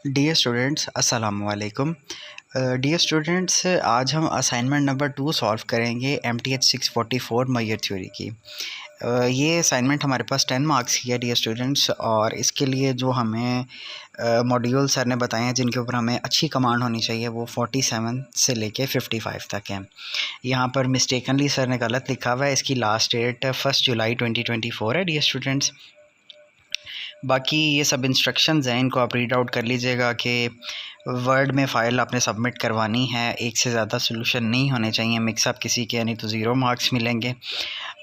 Dear students अस्सलाम वालेकुम। Dear students, आज हम असाइनमेंट नंबर 2 सॉल्व करेंगे MTH 644 मेयर थ्योरी की। ये असाइनमेंट हमारे पास 10 मार्क्स की है डियर स्टूडेंट्स, और इसके लिए जो हमें मॉड्यूल सर ने बताए हैं जिनके ऊपर हमें अच्छी कमांड होनी चाहिए वो 47 से लेके 55 तक हैं। यहाँ पर मिस्टेकनली सर ने गलत लिखा हुआ है, इसकी लास्ट डेट 1 जुलाई 2024 है डियर स्टूडेंट्स। बाकी ये सब इंस्ट्रक्शंस हैं, इनको आप रीड आउट कर लीजिएगा कि वर्ड में फ़ाइल आपने सबमिट करवानी है, एक से ज़्यादा सोल्यूशन नहीं होने चाहिए मिक्सअप किसी के, नहीं तो 0 मार्क्स मिलेंगे।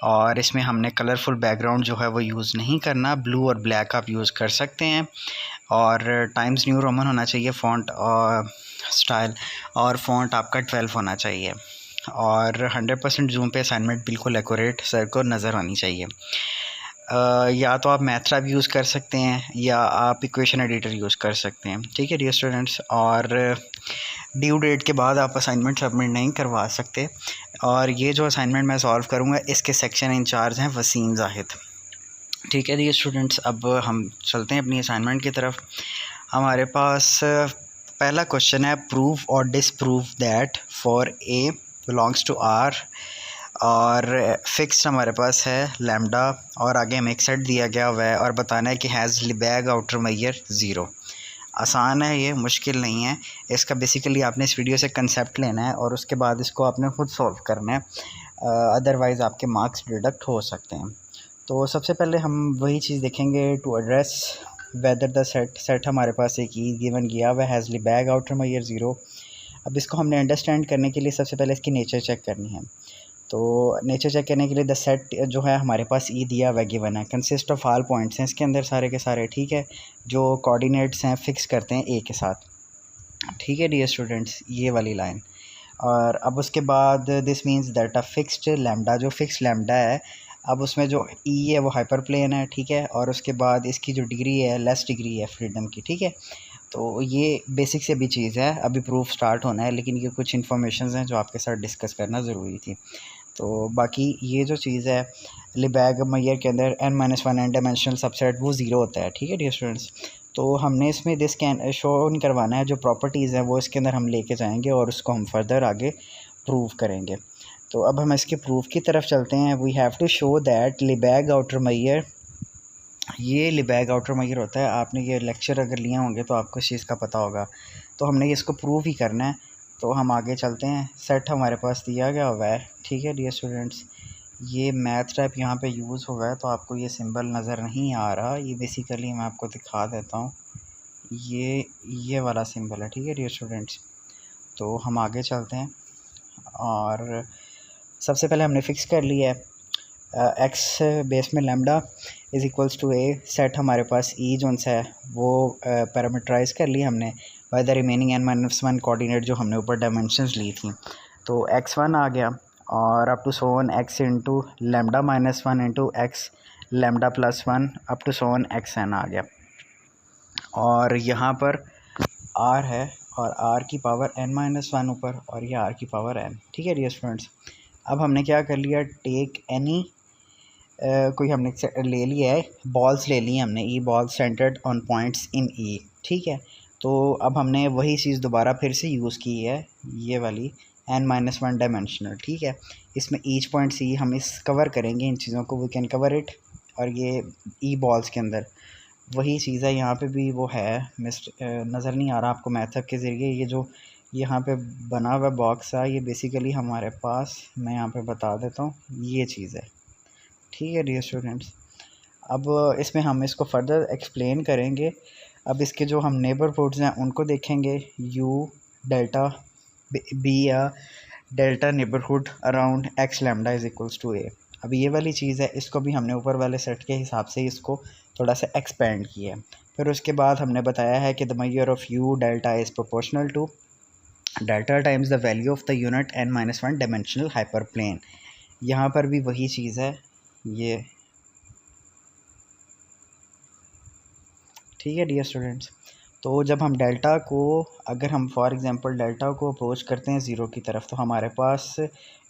और इसमें हमने कलरफुल बैकग्राउंड जो है वो यूज़ नहीं करना, ब्लू और ब्लैक आप यूज़ कर सकते हैं। और टाइम्स न्यू रोमन होना चाहिए फ़ॉन्ट और स्टाइल, और फ़ॉन्ट आपका 12 होना चाहिए। और 100% जूम पे असाइनमेंट बिल्कुल एक्यूरेट सर को नज़र आनी चाहिए। या तो आप मैथलैब यूज़ कर सकते हैं या आप इक्वेशन एडिटर यूज़ कर सकते हैं, ठीक है डियर स्टूडेंट्स। और ड्यू डेट के बाद आप असाइनमेंट सबमिट नहीं करवा सकते। और ये जो असाइनमेंट मैं सॉल्व करूँगा इसके सेक्शन इंचार्ज हैं वसीम जाहिद, ठीक है डियर स्टूडेंट्स। अब हम चलते हैं अपनी असाइनमेंट की तरफ। हमारे पास पहला क्वेश्चन है, प्रूव और disprove that for A belongs to R, और फिक्स हमारे पास है लैम्डा, और आगे हमें एक सेट दिया गया हुआ है और बताना है कि हैज़ लिबैग आउटर मेयर 0। आसान है, ये मुश्किल नहीं है। इसका बेसिकली आपने इस वीडियो से कंसेप्ट लेना है और उसके बाद इसको आपने खुद सॉल्व करना है, अदरवाइज़ आपके मार्क्स डिडक्ट हो सकते हैं। तो सबसे पहले हम वही चीज़ देखेंगे, to address whether the set हमारे पास एक ई गिवन गया हुआ हैज़ लिबैग आउटर मेयर 0। अब इसको हमने अंडरस्टैंड करने के लिए सबसे पहले इसकी नेचर चेक करनी है। तो नेचर चेक करने के लिए द सेट जो है हमारे पास ई दिया हुआ गिवन है, कंसिस्ट ऑफ ऑल पॉइंट्स हैं इसके अंदर सारे के सारे, ठीक है, जो कोऑर्डिनेट्स हैं फिक्स करते हैं ए के साथ, ठीक है डियर स्टूडेंट्स, ये वाली लाइन। और अब उसके बाद this means that a fixed lambda, जो फिक्स लैम्डा है, अब उसमें जो ई है वो हाइपर प्लेन है, ठीक है, और उसके बाद इसकी जो डिग्री है लेस डिग्री है फ्रीडम की, ठीक है। तो ये बेसिक से भी चीज़ है, अभी प्रूफ स्टार्ट होना है, लेकिन ये कुछ इन्फॉर्मेशन हैं जो आपके साथ डिस्कस करना ज़रूरी थी। तो बाकी ये जो चीज़ है लिबैग मेयर के अंदर n-1 एन डायमेंशनल सबसेट वो 0 होता है, ठीक है डियर स्टूडेंट्स। तो हमने इसमें दिस कैन शो नहीं करवाना है, जो प्रॉपर्टीज़ हैं वो इसके अंदर हम लेके जाएंगे और उसको हम फर्दर आगे प्रूव करेंगे। तो अब हम इसके प्रूफ की तरफ चलते हैं। We have to show that Lebesgue outer measure, ये लिबैग आउटर मेयर होता है। आपने ये लेक्चर अगर लिए होंगे तो आपको इस चीज़ का पता होगा। तो हमने इसको प्रूव ही करना है। तो हम आगे चलते हैं। सेट हमारे पास दिया गया हुआ है, ठीक है डियर स्टूडेंट्स। ये मैथ टाइप यहाँ पे यूज़ हुआ है, तो आपको ये सिंबल नज़र नहीं आ रहा, ये बेसिकली मैं आपको दिखा देता हूँ, ये वाला सिंबल है, ठीक है डियर स्टूडेंट्स। तो हम आगे चलते हैं और सबसे पहले हमने फ़िक्स कर लिया है एक्स बेस में lambda is equals to A. Set हमारे पास ई जोन सा है वो पैरामीटराइज कर लिया हमने by the remaining n-1 coordinate जो हमने ऊपर डायमेंशंस ली थी। तो x1 आ गया, और up to so on x into lambda -1 into X lambda +1 up to so on xn आ गया। और यहाँ पर r है, और r की पावर n-1 ऊपर, और ये r की पावर n, ठीक है डियर स्टूडेंट्स। अब हमने क्या कर लिया, टेक एनी कोई हमने ले लिया है, बॉल्स ले ली हमने, E ball centered on points in E, ठीक है। तो अब हमने वही चीज़ दोबारा फिर से यूज़ की है, ये वाली n-1 डायमेंशनल, ठीक है। इसमें ईच पॉइंट सी हम इस कवर करेंगे इन चीज़ों को, वी कैन कवर इट। और ये ई बॉल्स के अंदर वही चीज़ है, यहाँ पे भी वो है, नज़र नहीं आ रहा आपको मैथअप के ज़रिए। ये जो यहाँ पे बना हुआ बॉक्स है, ये बेसिकली हमारे पास, मैं यहाँ पे बता देता हूँ, ये चीज़ है, ठीक है डियर स्टूडेंट्स। अब इसमें हम इसको फर्दर एक्सप्लेन करेंगे। अब इसके जो हम नेबरहुड्स हैं उनको देखेंगे, यू डेल्टा बी या delta neighbourhood around x lambda is equals to A. अब ये वाली चीज़ है, इसको भी हमने ऊपर वाले सेट के हिसाब से इसको थोड़ा सा एक्सपेंड किया है। फिर उसके बाद हमने बताया है कि the measure of U delta is proportional to delta times the value of the unit n-1 dimensional hyperplane. यहाँ पर भी वही चीज़ है, ये, ठीक है डियर स्टूडेंट्स। तो जब हम डेल्टा को, अगर हम फॉर एग्जांपल डेल्टा को अप्रोच करते हैं ज़ीरो की तरफ, तो हमारे पास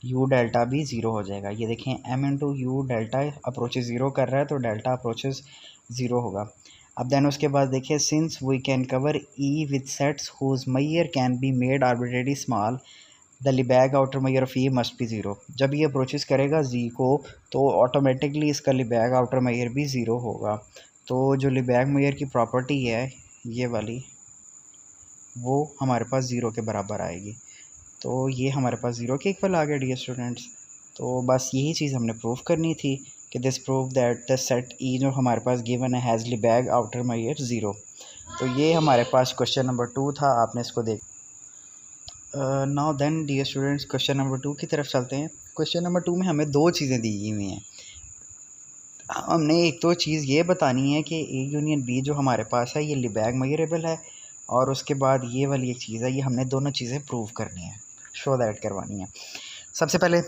यू डेल्टा भी ज़ीरो हो जाएगा। ये देखें, m into you delta approaches zero कर रहा है, तो डेल्टा अप्रोचेज ज़ीरो होगा। अब देन उसके बाद देखिए, since we can cover E with sets whose measure can be made arbitrary small, the Lebesgue outer measure of E must be zero. जब ये अप्रोचेस करेगा जी को तो ऑटोमेटिकली इसका लिबैग आउटर मैयर भी ज़ीरो होगा। तो जो लिबैग मैयर की प्रॉपर्टी है ये वाली, वो हमारे पास ज़ीरो के बराबर आएगी। तो ये हमारे पास ज़ीरो के इक्वल आ गया डियर स्टूडेंट्स। तो बस यही चीज़ हमने प्रूव करनी थी कि this prove that the set ई जो हमारे पास गिवन है हैज़ लिबैग आउटर मैयर ज़ीरो। तो ये हमारे पास क्वेश्चन नंबर 2 था, आपने इसको देख। Now then dear students, question number 2 की तरफ चलते हैं। क्वेश्चन नंबर 2 में हमें दो चीज़ें दी हुई हैं। हमने एक तो चीज़ ये बतानी है कि ए यूनियन बी जो हमारे पास है ये लिबैग मैयरेबल है, और उसके बाद ये वाली एक चीज़ है, ये हमने दोनों चीज़ें प्रूव करनी है, शो दैट करवानी है। सबसे पहले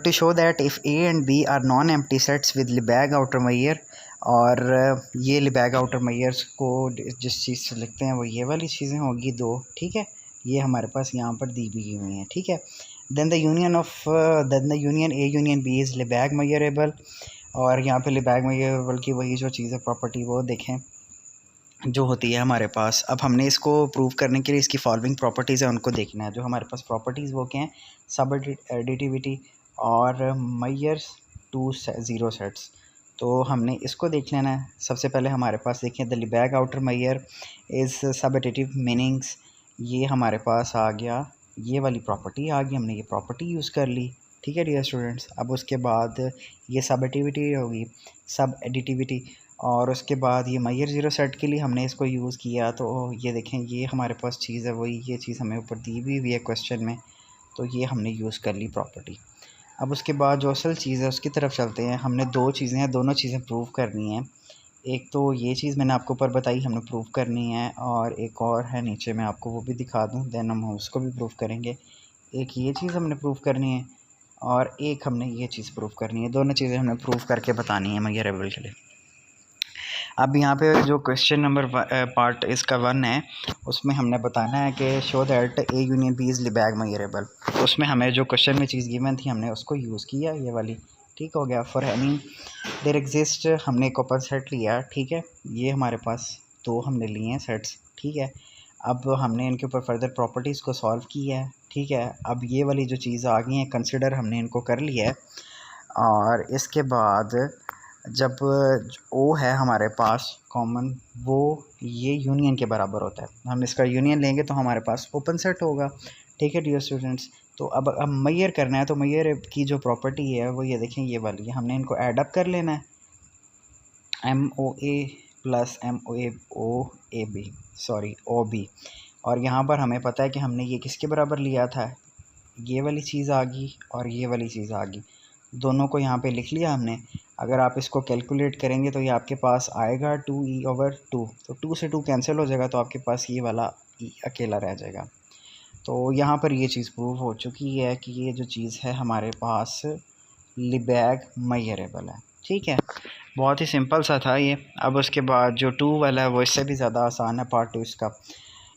to show that if A and B are non empty sets with Lebesgue outer measure, और ये लिबैग आउटर मैयर्स को जिस चीज़ से लिखते हैं वो ये वाली चीज़ें होगी दो, ठीक है, ये हमारे पास यहाँ पर दी भी हुई हैं, ठीक है। Then the union A union B is Lebesgue measurable, और यहाँ पे लिबैग मैयरेबल की वही जो चीज़ है प्रॉपर्टी वो देखें जो होती है हमारे पास। अब हमने इसको प्रूव करने के लिए इसकी फॉलोइंग प्रॉपर्टीज़ है उनको देखना है। जो हमारे पास प्रॉपर्टीज़ वो क्या हैं, सब एडिटिविटी और मैयर्स टू ज़ीरो सेट्स। तो हमने इसको देख लेना है। सबसे पहले हमारे पास देखें, the Lebesgue outer Maihar is सब एडिटिव मीनिंग्स, ये हमारे पास आ गया, ये वाली प्रॉपर्टी आ गई, हमने ये प्रॉपर्टी यूज़ कर ली, ठीक है डियर स्टूडेंट्स। अब उसके बाद ये सब एडिटिविटी होगी, सब एडिटिविटी, और उसके बाद ये मैयर ज़ीरो सेट के लिए हमने इसको यूज़ किया। तो ये देखें, ये हमारे पास चीज़ है वही, ये चीज़ हमें ऊपर दी हुई है क्वेश्चन में, तो ये हमने यूज़ कर ली प्रॉपर्टी। अब उसके बाद जो असल चीज़ है उसकी तरफ चलते हैं। हमने दो चीज़ें हैं, दोनों चीज़ें प्रूव करनी हैं। एक तो ये चीज़ मैंने आपको ऊपर बताई हमने प्रूव करनी है, और एक और है नीचे, मैं आपको वो भी दिखा दूँ, देन हम उसको भी प्रूव करेंगे। एक ये चीज़ हमने प्रूव करनी है और एक हमने ये चीज़ प्रूव करनी है, दोनों चीज़ें हमने प्रूव करके बतानी है मैयरेबल के लिए। अब यहाँ पे जो क्वेश्चन नंबर पार्ट इसका 1 है, उसमें हमने बताना है कि show that A union B is Lebesgue measurable. उसमें हमें जो क्वेश्चन में चीज़ गिवन थी हमने उसको यूज़ किया, ये वाली, ठीक हो गया। फॉर एनी देयर एग्जिस्ट, हमने एक ओपन सेट लिया, ठीक है, ये हमारे पास दो हमने लिए हैं सेट्स, ठीक है। अब हमने इनके ऊपर फर्दर प्रॉपर्टीज़ को सॉल्व किया है, ठीक है। अब ये वाली जो चीज़ आ गई है कंसिडर हमने इनको कर लिया है, और इसके बाद जब ओ है हमारे पास कॉमन, वो ये यूनियन के बराबर होता है। हम इसका यूनियन लेंगे तो हमारे पास ओपन सेट होगा, ठीक है डियर स्टूडेंट्स। तो अब मैयर करना है, तो मैयर की जो प्रॉपर्टी है वो ये देखें, ये वाली है, हमने इनको ऐड अप कर लेना है, M O A plus M O A B, sorry O B. और यहाँ पर हमें पता है कि हमने ये किसके बराबर लिया था, ये वाली चीज़ आ गई और ये वाली चीज़ आ गई, दोनों को यहाँ पे लिख लिया हमने। अगर आप इसको कैलकुलेट करेंगे तो ये आपके पास आएगा 2e/2, तो 2 से 2 कैंसिल हो जाएगा, तो आपके पास ये वाला e अकेला रह जाएगा। तो यहाँ पर ये चीज़ प्रूव हो चुकी है कि ये जो चीज़ है हमारे पास लिबैग मैयरेबल है, ठीक है। बहुत ही सिंपल सा था ये। अब उसके बाद जो 2 वाला है वो इससे भी ज़्यादा आसान है, पार्ट 2 इसका।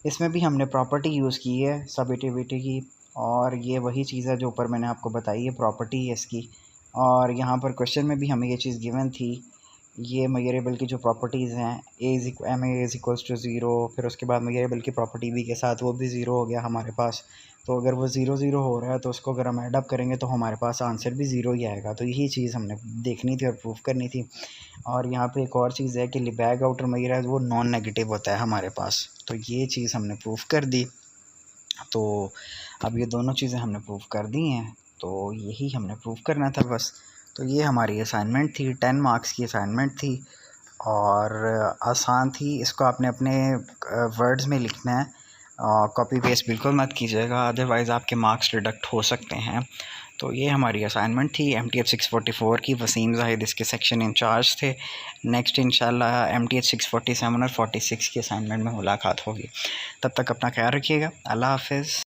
इसमें भी हमने प्रॉपर्टी यूज़ की है सबएडिटिविटी की, और ये वही चीज़ है जो ऊपर मैंने आपको बताई है, प्रॉपर्टी है इसकी। और यहाँ पर क्वेश्चन में भी हमें ये चीज़ गिवन थी, ये मैयरेबल की जो प्रॉपर्टीज़ हैं, M A is equals to zero, फिर उसके बाद मैयरेबल की प्रॉपर्टी भी के साथ वो भी ज़ीरो हो गया हमारे पास। तो अगर वो ज़ीरो ज़ीरो हो रहा है तो उसको अगर हम ऐड अप करेंगे तो हमारे पास आंसर भी ज़ीरो ही आएगा। तो यही चीज़ हमने देखनी थी और प्रूफ करनी थी। और यहाँ पे एक और चीज़ है कि लिबैग आउटर मैयर है वो नॉन नेगेटिव होता है हमारे पास, तो ये चीज़ हमने प्रूफ कर दी। तो अब ये दोनों चीज़ें हमने प्रूफ कर दी हैं, तो यही हमने प्रूफ करना था बस। तो ये हमारी असाइनमेंट थी, 10 मार्क्स की असाइनमेंट थी, और आसान थी। इसको आपने अपने वर्ड्स में लिखना है, कॉपी पेस्ट बिल्कुल मत कीजिएगा, अदरवाइज़ आपके मार्क्स डिडक्ट हो सकते हैं। तो ये हमारी असाइनमेंट थी MTH 644 की। वसीम ज़ाहिद इसके सेक्शन इंचार्ज थे। नेक्स्ट इंशाल्लाह MTH 647 और 46 की असाइनमेंट में मुलाकात होगी। तब तक अपना ख्याल रखिएगा। अल्लाह हाफ़िज़।